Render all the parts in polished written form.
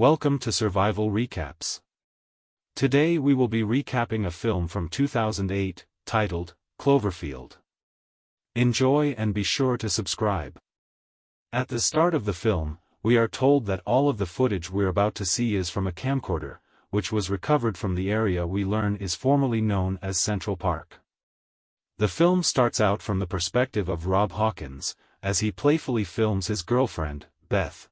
Welcome to Survival Recaps. Today we will be recapping a film from 2008, titled, Cloverfield. Enjoy and be sure to subscribe. At the start of the film, we are told that all of the footage we're about to see is from a camcorder, which was recovered from the area we learn is formerly known as Central Park. The film starts out from the perspective of Rob Hawkins, as he playfully films his girlfriend, Beth.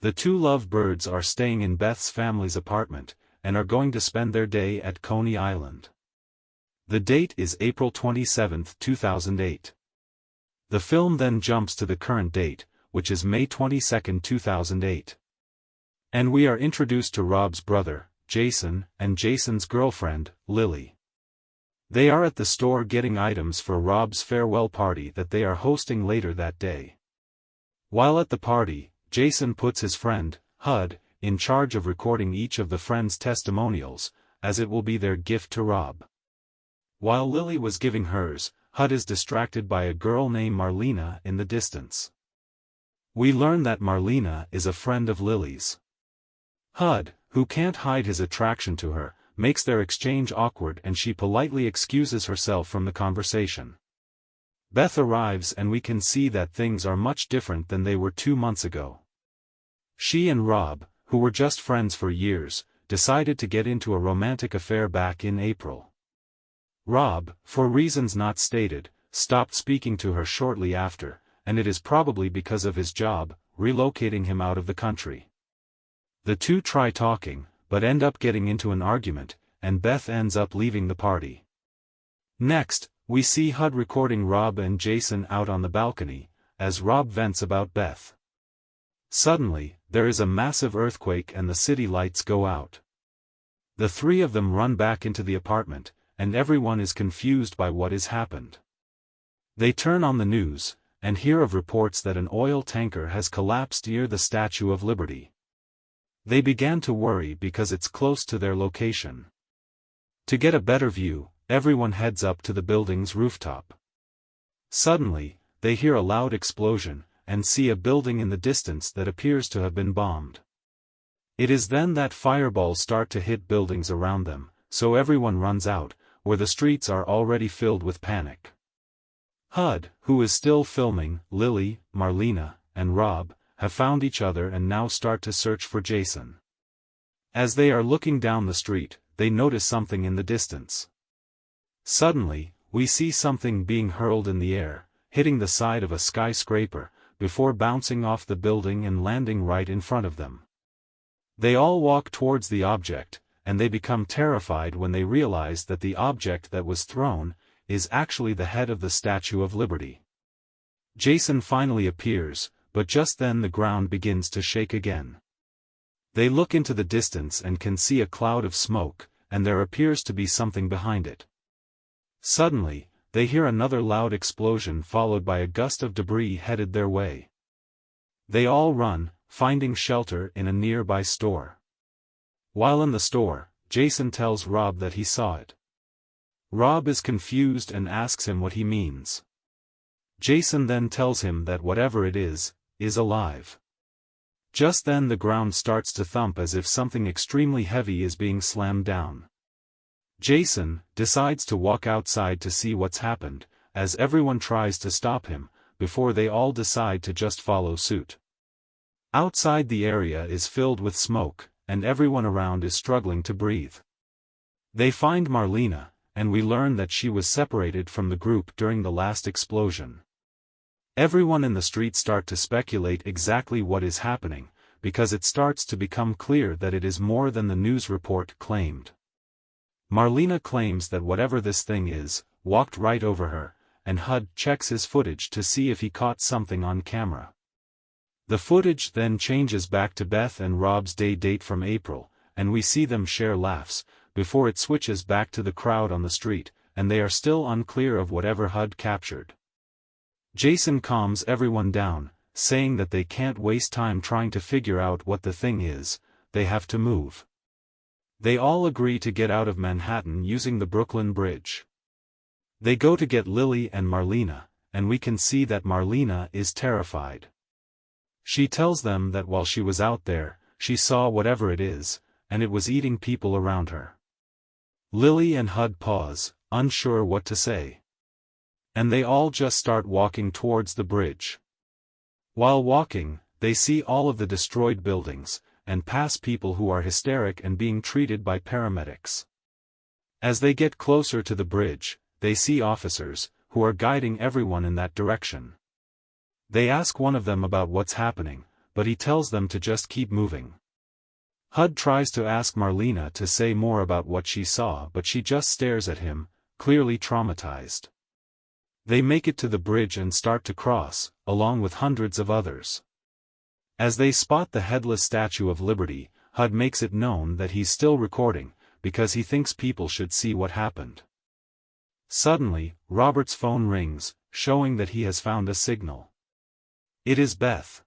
The two lovebirds are staying in Beth's family's apartment, and are going to spend their day at Coney Island. The date is April 27, 2008. The film then jumps to the current date, which is May 22, 2008. And we are introduced to Rob's brother, Jason, and Jason's girlfriend, Lily. They are at the store getting items for Rob's farewell party that they are hosting later that day. While at the party, Jason puts his friend, Hud, in charge of recording each of the friends' testimonials, as it will be their gift to Rob. While Lily was giving hers, Hud is distracted by a girl named Marlena in the distance. We learn that Marlena is a friend of Lily's. Hud, who can't hide his attraction to her, makes their exchange awkward and she politely excuses herself from the conversation. Beth arrives and we can see that things are much different than they were 2 months ago. She and Rob, who were just friends for years, decided to get into a romantic affair back in April. Rob, for reasons not stated, stopped speaking to her shortly after, and it is probably because of his job, relocating him out of the country. The two try talking, but end up getting into an argument, and Beth ends up leaving the party. Next, we see Hud recording Rob and Jason out on the balcony, as Rob vents about Beth. Suddenly, there is a massive earthquake and the city lights go out. The three of them run back into the apartment, and everyone is confused by what has happened. They turn on the news, and hear of reports that an oil tanker has collapsed near the Statue of Liberty. They began to worry because it's close to their location. To get a better view, everyone heads up to the building's rooftop. Suddenly, they hear a loud explosion, and see a building in the distance that appears to have been bombed. It is then that fireballs start to hit buildings around them, so everyone runs out, where the streets are already filled with panic. Hud, who is still filming, Lily, Marlena, and Rob, have found each other and now start to search for Jason. As they are looking down the street, they notice something in the distance. Suddenly, we see something being hurled in the air, hitting the side of a skyscraper, before bouncing off the building and landing right in front of them. They all walk towards the object, and they become terrified when they realize that the object that was thrown is actually the head of the Statue of Liberty. Jason finally appears, but just then the ground begins to shake again. They look into the distance and can see a cloud of smoke, and there appears to be something behind it. Suddenly, they hear another loud explosion followed by a gust of debris headed their way. They all run, finding shelter in a nearby store. While in the store, Jason tells Rob that he saw it. Rob is confused and asks him what he means. Jason then tells him that whatever it is alive. Just then the ground starts to thump as if something extremely heavy is being slammed down. Jason decides to walk outside to see what's happened, as everyone tries to stop him, before they all decide to just follow suit. Outside the area is filled with smoke, and everyone around is struggling to breathe. They find Marlena, and we learn that she was separated from the group during the last explosion. Everyone in the street start to speculate exactly what is happening, because it starts to become clear that it is more than the news report claimed. Marlena claims that whatever this thing is, walked right over her, and Hud checks his footage to see if he caught something on camera. The footage then changes back to Beth and Rob's date from April, and we see them share laughs, before it switches back to the crowd on the street, and they are still unclear of whatever Hud captured. Jason calms everyone down, saying that they can't waste time trying to figure out what the thing is, they have to move. They all agree to get out of Manhattan using the Brooklyn Bridge. They go to get Lily and Marlena, and we can see that Marlena is terrified. She tells them that while she was out there, she saw whatever it is, and it was eating people around her. Lily and Hud pause, unsure what to say. And they all just start walking towards the bridge. While walking, they see all of the destroyed buildings, and pass people who are hysteric and being treated by paramedics. As they get closer to the bridge, they see officers, who are guiding everyone in that direction. They ask one of them about what's happening, but he tells them to just keep moving. Hud tries to ask Marlena to say more about what she saw, but she just stares at him, clearly traumatized. They make it to the bridge and start to cross, along with hundreds of others. As they spot the headless Statue of Liberty, Hud makes it known that he's still recording, because he thinks people should see what happened. Suddenly, Robert's phone rings, showing that he has found a signal. It is Beth.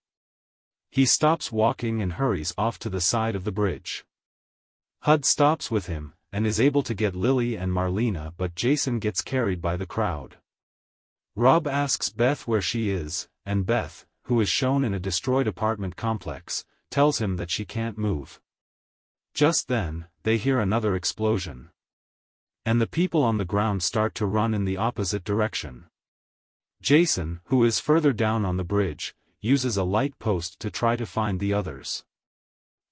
He stops walking and hurries off to the side of the bridge. Hud stops with him, and is able to get Lily and Marlena, but Jason gets carried by the crowd. Rob asks Beth where she is, and Beth, who is shown in a destroyed apartment complex, tells him that she can't move. Just then, they hear another explosion. And the people on the ground start to run in the opposite direction. Jason, who is further down on the bridge, uses a light post to try to find the others.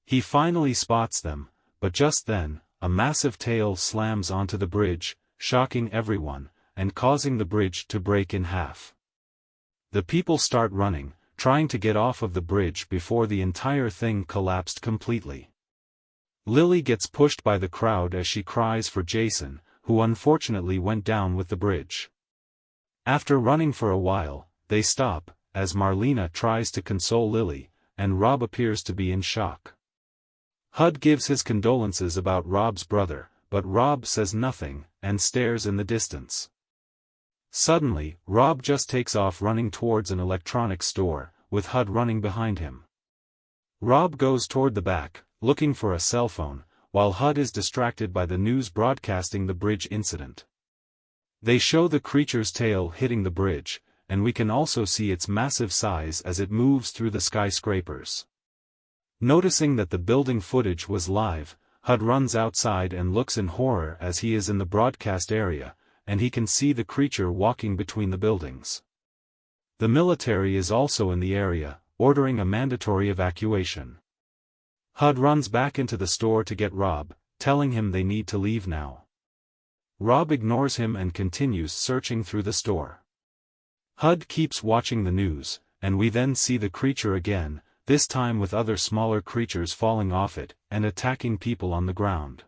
He finally spots them, but just then, a massive tail slams onto the bridge, shocking everyone, and causing the bridge to break in half. The people start running, trying to get off of the bridge before the entire thing collapsed completely. Lily gets pushed by the crowd as she cries for Jason, who unfortunately went down with the bridge. After running for a while, they stop, as Marlena tries to console Lily, and Rob appears to be in shock. Hud gives his condolences about Rob's brother, but Rob says nothing, and stares in the distance. Suddenly, Rob just takes off running towards an electronics store, with Hud running behind him. Rob goes toward the back, looking for a cell phone, while Hud is distracted by the news broadcasting the bridge incident. They show the creature's tail hitting the bridge, and we can also see its massive size as it moves through the skyscrapers. Noticing that the building footage was live, Hud runs outside and looks in horror as he is in the broadcast area, and he can see the creature walking between the buildings. The military is also in the area, ordering a mandatory evacuation. Hud runs back into the store to get Rob, telling him they need to leave now. Rob ignores him and continues searching through the store. Hud keeps watching the news, and we then see the creature again, this time with other smaller creatures falling off it, and attacking people on the ground.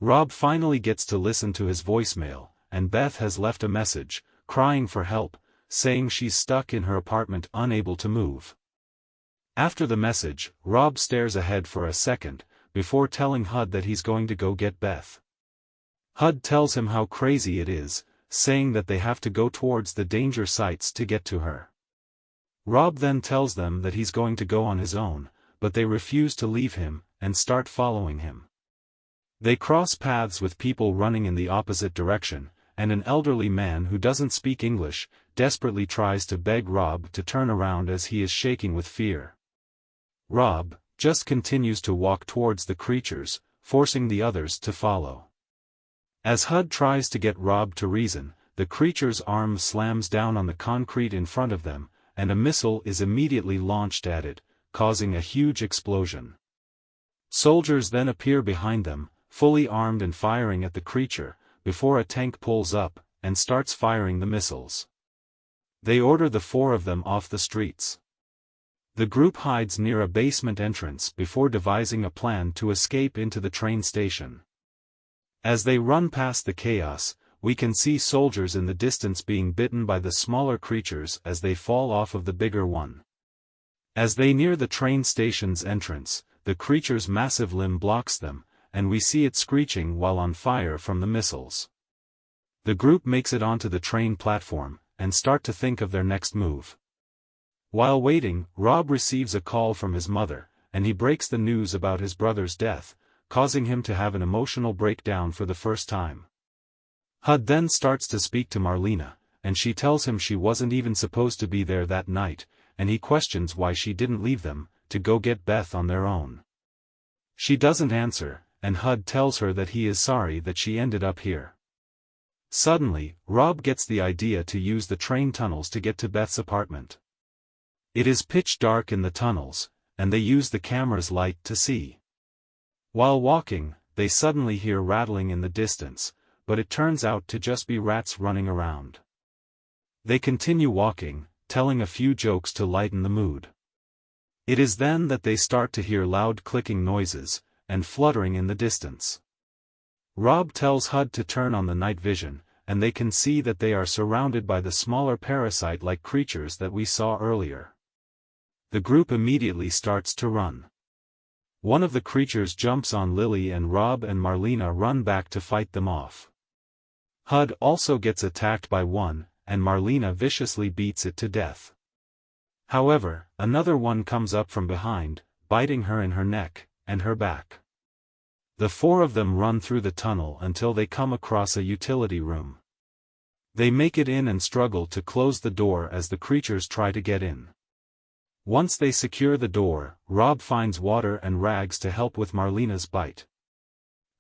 Rob finally gets to listen to his voicemail, and Beth has left a message, crying for help, saying she's stuck in her apartment unable to move. After the message, Rob stares ahead for a second, before telling Hud that he's going to go get Beth. Hud tells him how crazy it is, saying that they have to go towards the danger sites to get to her. Rob then tells them that he's going to go on his own, but they refuse to leave him, and start following him. They cross paths with people running in the opposite direction, and an elderly man who doesn't speak English, desperately tries to beg Rob to turn around as he is shaking with fear. Rob just continues to walk towards the creatures, forcing the others to follow. As Hud tries to get Rob to reason, the creature's arm slams down on the concrete in front of them, and a missile is immediately launched at it, causing a huge explosion. Soldiers then appear behind them, fully armed and firing at the creature, before a tank pulls up, and starts firing the missiles. They order the four of them off the streets. The group hides near a basement entrance before devising a plan to escape into the train station. As they run past the chaos, we can see soldiers in the distance being bitten by the smaller creatures as they fall off of the bigger one. As they near the train station's entrance, the creature's massive limb blocks them, and we see it screeching while on fire from the missiles. The group makes it onto the train platform, and start to think of their next move. While waiting, Rob receives a call from his mother, and he breaks the news about his brother's death, causing him to have an emotional breakdown for the first time. Hud then starts to speak to Marlena, and she tells him she wasn't even supposed to be there that night, and he questions why she didn't leave them, to go get Beth on their own. She doesn't answer, and Hud tells her that he is sorry that she ended up here. Suddenly, Rob gets the idea to use the train tunnels to get to Beth's apartment. It is pitch dark in the tunnels, and they use the camera's light to see. While walking, they suddenly hear rattling in the distance, but it turns out to just be rats running around. They continue walking, telling a few jokes to lighten the mood. It is then that they start to hear loud clicking noises, and fluttering in the distance. Rob tells Hud to turn on the night vision, and they can see that they are surrounded by the smaller parasite-like creatures that we saw earlier. The group immediately starts to run. One of the creatures jumps on Lily and Rob and Marlena run back to fight them off. Hud also gets attacked by one, and Marlena viciously beats it to death. However, another one comes up from behind, biting her in her neck and her back. The four of them run through the tunnel until they come across a utility room. They make it in and struggle to close the door as the creatures try to get in. Once they secure the door, Rob finds water and rags to help with Marlena's bite.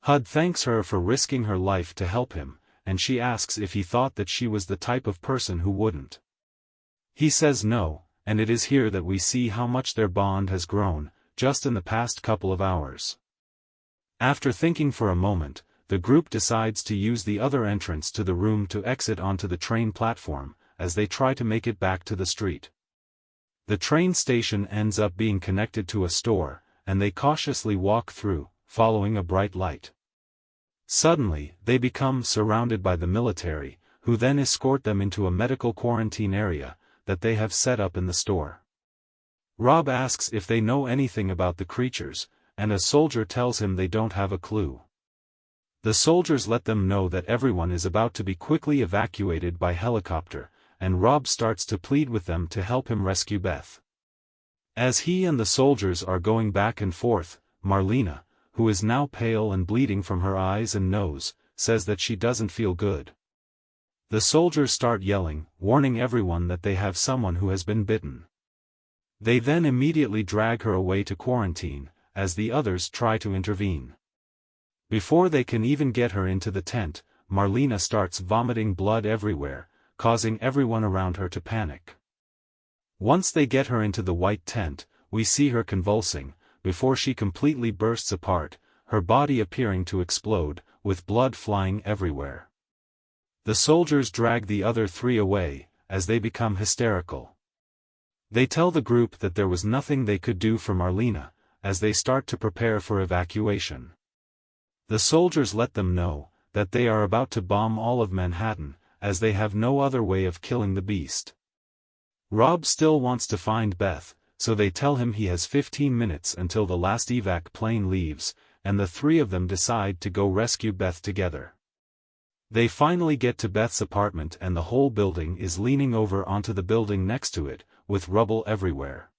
Hud thanks her for risking her life to help him, and she asks if he thought that she was the type of person who wouldn't. He says no, and it is here that we see how much their bond has grown, just in the past couple of hours. After thinking for a moment, the group decides to use the other entrance to the room to exit onto the train platform, as they try to make it back to the street. The train station ends up being connected to a store, and they cautiously walk through, following a bright light. Suddenly, they become surrounded by the military, who then escort them into a medical quarantine area that they have set up in the store. Rob asks if they know anything about the creatures, and a soldier tells him they don't have a clue. The soldiers let them know that everyone is about to be quickly evacuated by helicopter, and Rob starts to plead with them to help him rescue Beth. As he and the soldiers are going back and forth, Marlena, who is now pale and bleeding from her eyes and nose, says that she doesn't feel good. The soldiers start yelling, warning everyone that they have someone who has been bitten. They then immediately drag her away to quarantine, as the others try to intervene. Before they can even get her into the tent, Marlena starts vomiting blood everywhere, causing everyone around her to panic. Once they get her into the white tent, we see her convulsing, before she completely bursts apart, her body appearing to explode, with blood flying everywhere. The soldiers drag the other three away, as they become hysterical. They tell the group that there was nothing they could do for Marlena, as they start to prepare for evacuation. The soldiers let them know that they are about to bomb all of Manhattan, as they have no other way of killing the beast. Rob still wants to find Beth, so they tell him he has 15 minutes until the last evac plane leaves, and the three of them decide to go rescue Beth together. They finally get to Beth's apartment and the whole building is leaning over onto the building next to it, with rubble everywhere.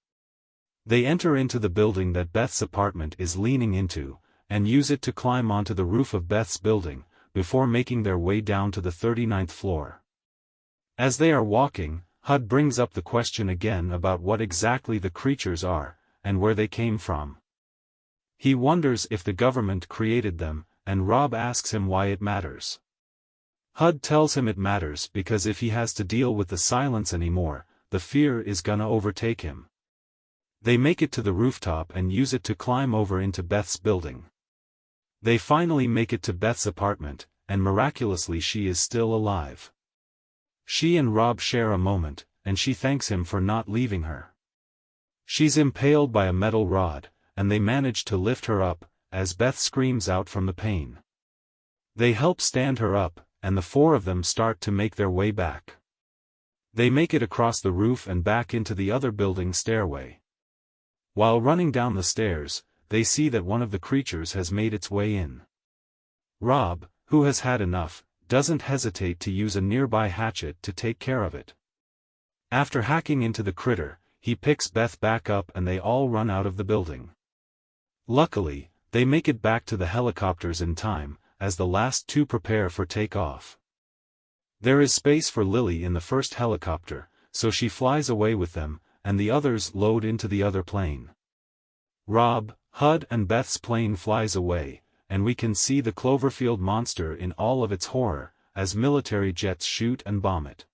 They enter into the building that Beth's apartment is leaning into, and use it to climb onto the roof of Beth's building, before making their way down to the 39th floor. As they are walking, Hud brings up the question again about what exactly the creatures are, and where they came from. He wonders if the government created them, and Rob asks him why it matters. Hud tells him it matters because if he has to deal with the silence anymore, the fear is gonna overtake him. They make it to the rooftop and use it to climb over into Beth's building. They finally make it to Beth's apartment, and miraculously she is still alive. She and Rob share a moment, and she thanks him for not leaving her. She's impaled by a metal rod, and they manage to lift her up, as Beth screams out from the pain. They help stand her up, and the four of them start to make their way back. They make it across the roof and back into the other building stairway. While running down the stairs, they see that one of the creatures has made its way in. Rob, who has had enough, doesn't hesitate to use a nearby hatchet to take care of it. After hacking into the critter, he picks Beth back up and they all run out of the building. Luckily, they make it back to the helicopters in time, as the last two prepare for takeoff. There is space for Lily in the first helicopter, so she flies away with them, and the others load into the other plane. Rob, Hud and Beth's plane flies away, and we can see the Cloverfield monster in all of its horror, as military jets shoot and bomb it.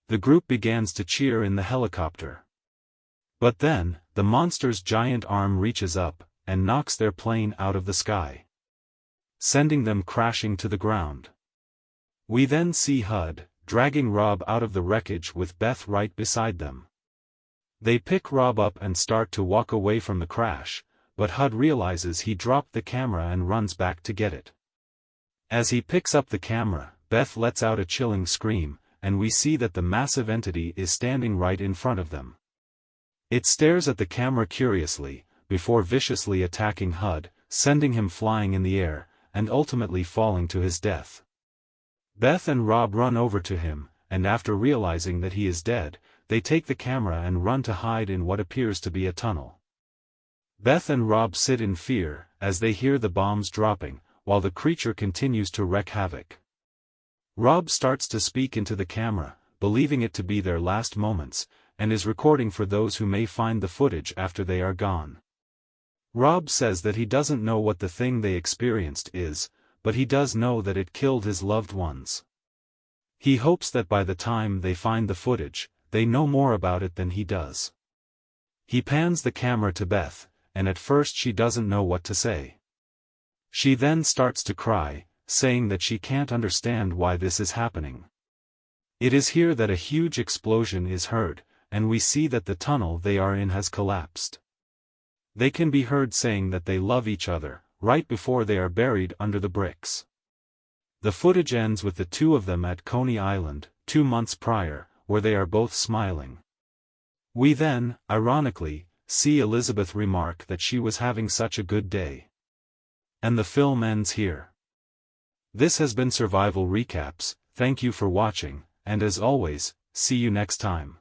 The group begins to cheer in the helicopter. But then, the monster's giant arm reaches up, and knocks their plane out of the sky, sending them crashing to the ground. We then see Hud, dragging Rob out of the wreckage with Beth right beside them. They pick Rob up and start to walk away from the crash, but Hud realizes he dropped the camera and runs back to get it. As he picks up the camera, Beth lets out a chilling scream, and we see that the massive entity is standing right in front of them. It stares at the camera curiously, before viciously attacking Hud, sending him flying in the air, and ultimately falling to his death. Beth and Rob run over to him, and after realizing that he is dead, they take the camera and run to hide in what appears to be a tunnel. Beth and Rob sit in fear, as they hear the bombs dropping, while the creature continues to wreak havoc. Rob starts to speak into the camera, believing it to be their last moments, and is recording for those who may find the footage after they are gone. Rob says that he doesn't know what the thing they experienced is, but he does know that it killed his loved ones. He hopes that by the time they find the footage, they know more about it than he does. He pans the camera to Beth, and at first she doesn't know what to say. She then starts to cry, saying that she can't understand why this is happening. It is here that a huge explosion is heard, and we see that the tunnel they are in has collapsed. They can be heard saying that they love each other, right before they are buried under the bricks. The footage ends with the two of them at Coney Island, 2 months prior, where they are both smiling. We then, ironically, see Elizabeth remark that she was having such a good day. And the film ends here. This has been Survival Recaps. Thank you for watching, and as always, see you next time.